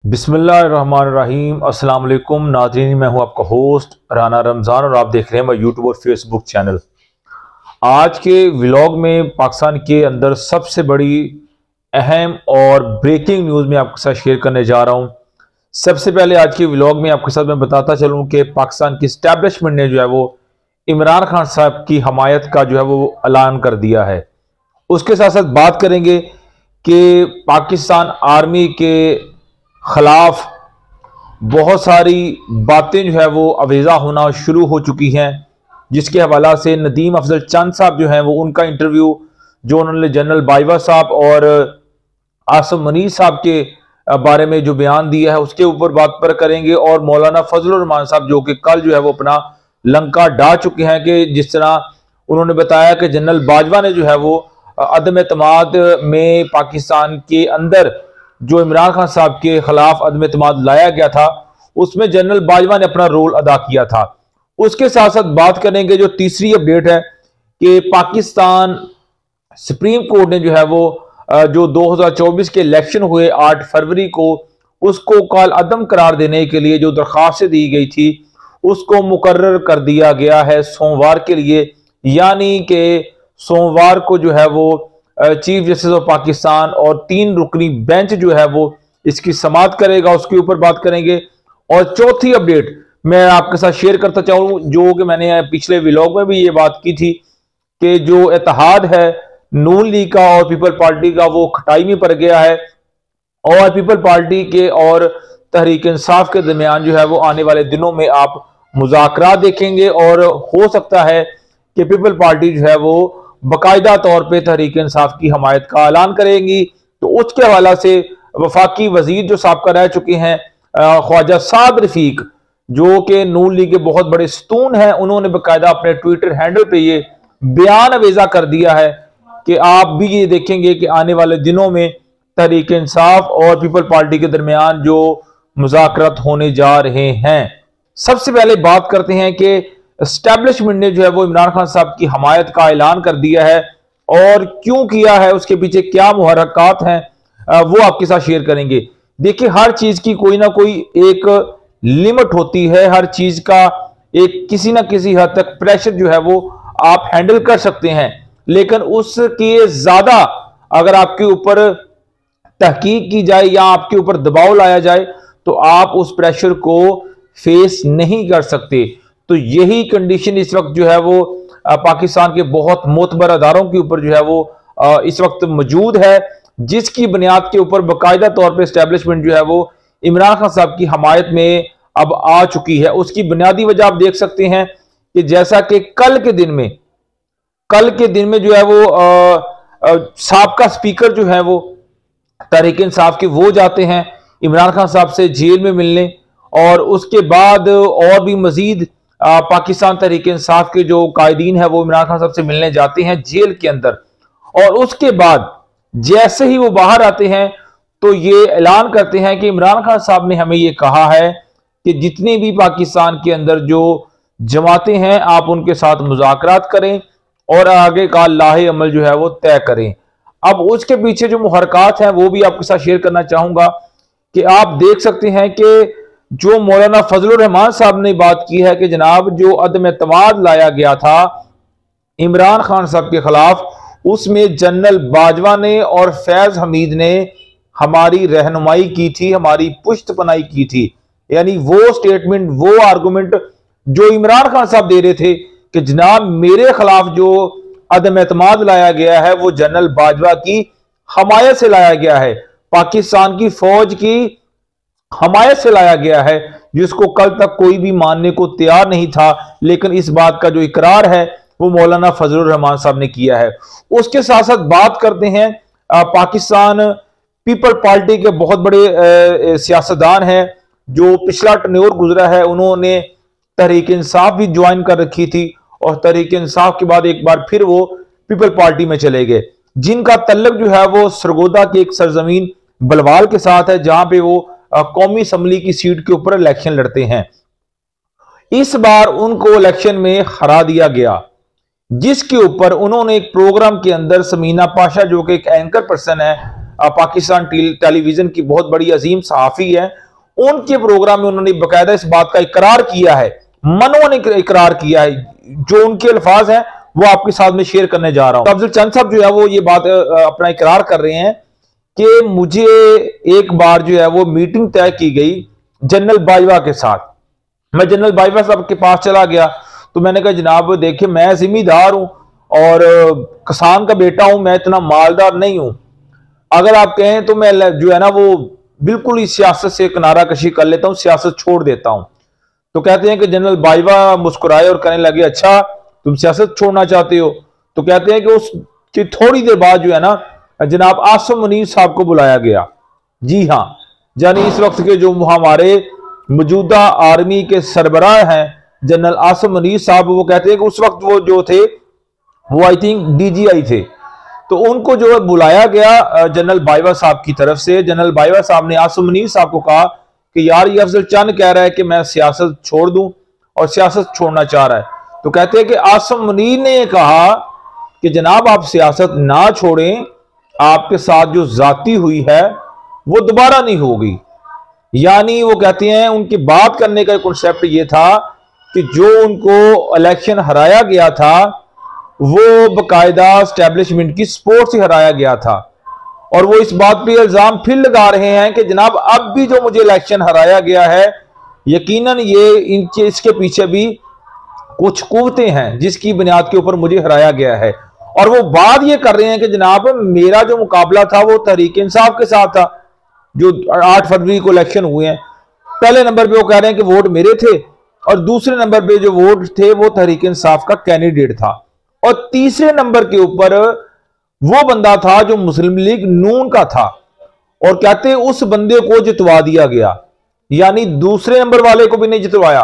बिस्मिल्लाहिर्रहमानिर्रहीम। अस्सलाम वालेकुम नाज़रीन, मैं हूं आपका होस्ट राना रमज़ान और आप देख रहे हैं मेरा यूट्यूब और फेसबुक चैनल। आज के व्लॉग में पाकिस्तान के अंदर सबसे बड़ी अहम और ब्रेकिंग न्यूज़ मैं आपके साथ शेयर करने जा रहा हूं। सबसे पहले आज के व्लॉग में आपके साथ मैं बताता चलूं कि पाकिस्तान की इस्टेब्लिशमेंट ने जो है वो इमरान खान साहब की हमायत का जो है वो ऐलान कर दिया है। उसके साथ साथ बात करेंगे कि पाकिस्तान आर्मी के खिलाफ बहुत सारी बातें जो है वो अवेजा होना शुरू हो चुकी हैं, जिसके हवाला से नदीम अफजल चंद साहब जो हैं वो उनका इंटरव्यू जो उन्होंने जनरल बाजवा साहब और आसिम मनीर साहब के बारे में जो बयान दिया है उसके ऊपर बात पर करेंगे। और मौलाना फजलुर रहमान साहब जो कि कल जो है वो अपना लंका डा चुके हैं कि जिस तरह उन्होंने बताया कि जनरल बाजवा ने जो है वो अदम एतमाद में पाकिस्तान के अंदर जो इमरान खान साहब के खिलाफ अदम एतमाद लाया गया था उसमें जनरल बाजवा ने अपना रोल अदा किया था। उसके साथ साथ बात करेंगे जो तीसरी अपडेट है कि पाकिस्तान सुप्रीम कोर्ट ने जो है वो जो 2024 के इलेक्शन हुए 8 फरवरी को उसको काल अदम करार देने के लिए जो दरख्वास्तें दी गई थी उसको मुकर्रर कर दिया गया है सोमवार के लिए, यानी कि सोमवार को जो है वो चीफ जस्टिस ऑफ पाकिस्तान और 3 रुकनी बेंच जो है वो इसकी समाअत करेगा, उसके ऊपर बात करेंगे। और चौथी अपडेट मैं आपके साथ शेयर करता चाहूँ जो कि मैंने पिछले व्लॉग में भी ये बात की थी कि जो इत्तेहाद है नून लीग का और पीपल पार्टी का वो खटाई में पड़ गया है और पीपल पार्टी के और तहरीक इंसाफ के दरमियान जो है वो आने वाले दिनों में आप मुज़ाकरा देखेंगे और हो सकता है कि पीपल पार्टी जो है वो बाकायदा तौर पे तहरीक इंसाफ की हमायत का ऐलान करेंगी। तो उसके हवाला से वफाकी वजीर जो साबका रह चुके हैं ख्वाजा साद रफीक जो कि नून लीग के बहुत बड़े सतून हैं, उन्होंने बाकायदा अपने ट्विटर हैंडल पे ये बयान अवेजा कर दिया है कि आप भी ये देखेंगे कि आने वाले दिनों में तहरीक इंसाफ और पीपल पार्टी के दरमियान जो मुज़ाकरात होने जा रहे हैं। सबसे पहले बात करते हैं कि एस्टेब्लिशमेंट ने जो है वो इमरान खान साहब की हमायत का ऐलान कर दिया है और क्यों किया है, उसके पीछे क्या मुहर्रकात हैं वो आपके साथ शेयर करेंगे। देखिए, हर चीज की कोई ना कोई एक लिमिट होती है, हर चीज का एक किसी ना किसी हद तक प्रेशर जो है वो आप हैंडल कर सकते हैं, लेकिन उसके ज्यादा अगर आपके ऊपर तहकीक की जाए या आपके ऊपर दबाव लाया जाए तो आप उस प्रेशर को फेस नहीं कर सकते। तो यही कंडीशन इस वक्त जो है वो पाकिस्तान के बहुत मोतबर अदारों के ऊपर जो है वो इस वक्त मौजूद है, जिसकी बुनियाद के ऊपर बाकायदा तौर पे एस्टेब्लिशमेंट जो है वो इमरान खान साहब की हमायत में अब आ चुकी है। उसकी बुनियादी वजह आप देख सकते हैं कि जैसा कि कल के दिन में जो है वो साबका स्पीकर जो है वो तहरीक इंसाफ के वो जाते हैं इमरान खान साहब से जेल में मिलने, और उसके बाद और भी मजीद पाकिस्तान तहरीक इंसाफ के जो कायदीन है वो इमरान खान साहब से मिलने जाते हैं जेल के अंदर। और उसके बाद जैसे ही वो बाहर आते हैं तो ये ऐलान करते हैं कि इमरान खान साहब ने हमें ये कहा है कि जितनी भी पाकिस्तान के अंदर जो जमातें हैं आप उनके साथ मुज़ाकरात करें और आगे का लाहे अमल जो है वो तय करें। अब उसके पीछे जो मुहर्रकात हैं वो भी आपके साथ शेयर करना चाहूंगा कि आप देख सकते हैं कि जो मौलाना फजलुर रहमान साहब ने बात की है कि जनाब जो अदम एतमाद लाया गया था इमरान खान साहब के खिलाफ उसमें जनरल बाजवा ने और फैज हमीद ने हमारी रहनुमाई की थी, हमारी पुश्तपनाही की थी। यानी वो स्टेटमेंट, वो आर्गुमेंट जो इमरान खान साहब दे रहे थे कि जनाब मेरे खिलाफ जो अदम एतमाद लाया गया है वो जनरल बाजवा की हमायत से लाया गया है, पाकिस्तान की फौज की हमायत से लाया गया है, जिसको कल तक कोई भी मानने को तैयार नहीं था, लेकिन इस बात का जो इकरार है वो मौलाना फजलुर रहमान साहब ने किया है। उसके साथ साथ बात करते हैं पाकिस्तान पीपल पार्टी के बहुत बड़े सियासतदान हैं जो पिछला टर्न्योर गुजरा है, उन्होंने तहरीक इंसाफ भी ज्वाइन कर रखी थी और तहरीक इंसाफ के बाद एक बार फिर वो पीपल पार्टी में चले गए, जिनका तल्लुक जो है वो सरगोदा की एक सरजमीन बलवाल के साथ है जहां पे वो कौमी असम्बली की सीट के ऊपर इलेक्शन लड़ते हैं। इस बार उनको इलेक्शन में हरा दिया गया, जिसके ऊपर उन्होंने एक प्रोग्राम के अंदर समीना पाशा जो कि एक एंकर पर्सन है पाकिस्तान टेलीविजन की बहुत बड़ी अजीम सहाफ़ी है, उनके प्रोग्राम में उन्होंने बाकायदा इस बात का इकरार किया है, मनों ने इकरार किया है, जो उनके अल्फाज हैं वो आपके साथ में शेयर करने जा रहा हूं। अफजल चंद साहब जो है वो ये बात अपना इकरार कर रहे हैं कि मुझे एक बार जो है वो मीटिंग तय की गई जनरल बाजवा के साथ। मैं जनरल बाजवा साहब के पास चला गया तो मैंने कहा जनाब देखिए मैं जिम्मेदार हूं और किसान का बेटा हूं, मैं इतना मालदार नहीं हूं, अगर आप कहें तो मैं जो है ना वो बिल्कुल ही सियासत से किनारा कशी कर लेता हूं, सियासत छोड़ देता हूं। तो कहते हैं कि जनरल बाजवा मुस्कुराए और कहने लगे अच्छा तुम सियासत छोड़ना चाहते हो। तो कहते हैं कि उसकी थोड़ी देर बाद जो है ना जनाब आसिम मुनीर साहब को बुलाया गया। जी हाँ, यानी इस वक्त के जो हमारे मौजूदा आर्मी के सरबराह हैं जनरल आसिम मुनीर साहब, वो कहते हैं कि उस वक्त वो जो थे वो आई थिंक DGI थे, तो उनको जो है बुलाया गया जनरल बाजवा साहब की तरफ से। जनरल बाजवा साहब ने आसिम मुनीर साहब को कहा कि यार ये अफजल चंद कह रहा है कि मैं सियासत छोड़ दूं और सियासत छोड़ना चाह रहा है। तो कहते हैं कि आसिम मुनीर ने कहा कि जनाब आप सियासत ना छोड़ें, आपके साथ जो जाती हुई है वो दोबारा नहीं होगी। यानी वो कहते हैं उनकी बात करने का कॉन्सेप्ट ये था कि जो उनको इलेक्शन हराया गया था वो बकायदा स्टैब्लिशमेंट की सपोर्ट से हराया गया था, और वो इस बात पे इल्जाम फिर लगा रहे हैं कि जनाब अब भी जो मुझे इलेक्शन हराया गया है यकीनन ये इनके इसके पीछे भी कुछ कुव्वतें हैं जिसकी बुनियाद के ऊपर मुझे हराया गया है। और वो बात ये कर रहे हैं कि जनाब मेरा जो मुकाबला था वो तहरीक इंसाफ के साथ था, जो 8 फरवरी को इलेक्शन हुए हैं। पहले नंबर पे वो कह रहे हैं कि वोट मेरे थे और दूसरे नंबर पे जो वोट थे वो तहरीक इंसाफ का कैंडिडेट था, और तीसरे नंबर के ऊपर वो बंदा था जो मुस्लिम लीग नून का था, और कहते उस बंदे को जितवा दिया गया। यानी दूसरे नंबर वाले को भी नहीं जितवाया,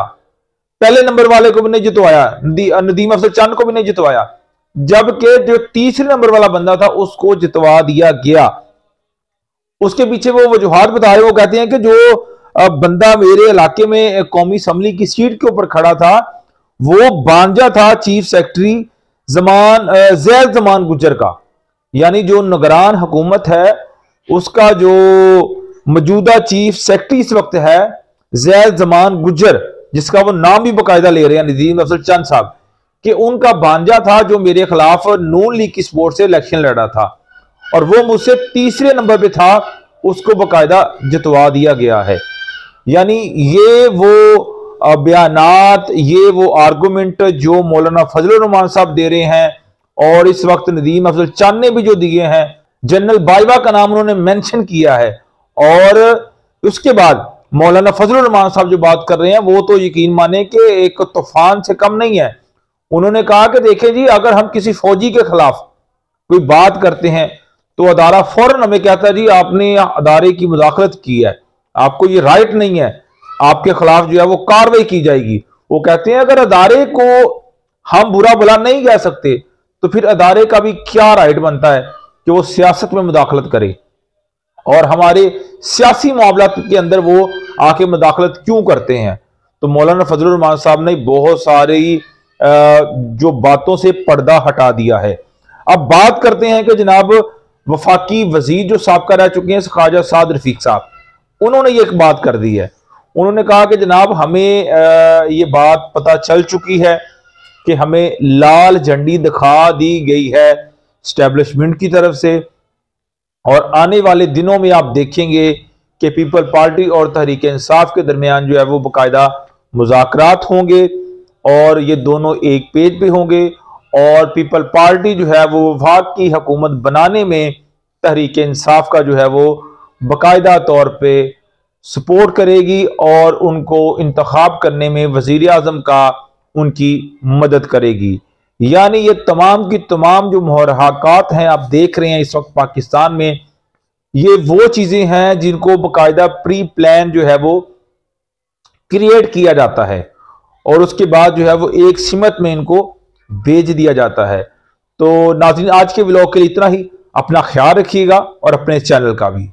पहले नंबर वाले को भी नहीं जितवाया, नदीम अफजल चंद को भी नहीं जितवाया, जबकि जो तीसरे नंबर वाला बंदा था उसको जितवा दिया गया। उसके पीछे वो वजूहात बता रहे, वो कहते हैं कि जो बंदा मेरे इलाके में कौमी असम्बली की सीट के ऊपर खड़ा था वो बांजा था चीफ सेक्रेटरी जैद जमान गुज्जर का, यानी जो निगरान हुकूमत है उसका जो मौजूदा चीफ सेक्रेटरी इस वक्त है जैद जमान गुज्जर, जिसका वो नाम भी बाकायदा ले रहे हैं नदीम अफजल चंद साहब, कि उनका भांजा था जो मेरे खिलाफ नून लीग की सपोर्ट से इलेक्शन लड़ा था, और वो मुझसे तीसरे नंबर पे था, उसको बाकायदा जितवा दिया गया है। यानी ये वो बयानात, ये वो आर्गूमेंट जो मौलाना फजलुर रहमान साहब दे रहे हैं, और इस वक्त नदीम अफजल चंद ने भी जो दिए हैं, जनरल बाजवा का नाम उन्होंने मेंशन किया है, और उसके बाद मौलाना फजलुर रहमान साहब जो बात कर रहे हैं वो तो यकीन माने कि एक तूफान से कम नहीं है। उन्होंने कहा कि देखें जी, अगर हम किसी फौजी के खिलाफ कोई बात करते हैं तो अदारा फौरन हमें कहता है जी आपने अदारे की मुदाखलत की है, आपको ये राइट नहीं है, आपके खिलाफ जो है वो कार्रवाई की जाएगी। वो कहते हैं अगर अदारे को हम बुरा भला नहीं कह सकते तो फिर अदारे का भी क्या राइट बनता है कि वो सियासत में मुदाखलत करे, और हमारे सियासी मामला के अंदर वो आके मुदाखलत क्यों करते हैं। तो मौलाना फजलुर रहमान साहब ने बहुत सारी जो बातों से पर्दा हटा दिया है। अब बात करते हैं कि जनाब वफाकी वजीर जो साबका रह चुके हैं ख्वाजा साद रफीक साहब, उन्होंने ये एक बात कर दी है। उन्होंने कहा कि जनाब हमें ये बात पता चल चुकी है कि हमें लाल झंडी दिखा दी गई है स्टैब्लिशमेंट की तरफ से, और आने वाले दिनों में आप देखेंगे कि पीपल पार्टी और तहरीक इंसाफ के दरमियान जो है वो बाकायदा मुज़ाकरात होंगे, और ये दोनों एक पेज पे होंगे, और पीपल पार्टी जो है वो वफाक की हुकूमत बनाने में तहरीक इंसाफ का जो है वो बाकायदा तौर पे सपोर्ट करेगी, और उनको इंतखाब करने में वजीर आज़म का उनकी मदद करेगी। यानी ये तमाम की तमाम जो मुहर्रकात हैं आप देख रहे हैं इस वक्त पाकिस्तान में, ये वो चीजें हैं जिनको बाकायदा प्री प्लान जो है वो क्रिएट किया जाता है, और उसके बाद जो है वो एक सिमत में इनको भेज दिया जाता है। तो नाज़रीन, आज के व्लॉग के लिए इतना ही। अपना ख्याल रखिएगा और अपने चैनल का भी।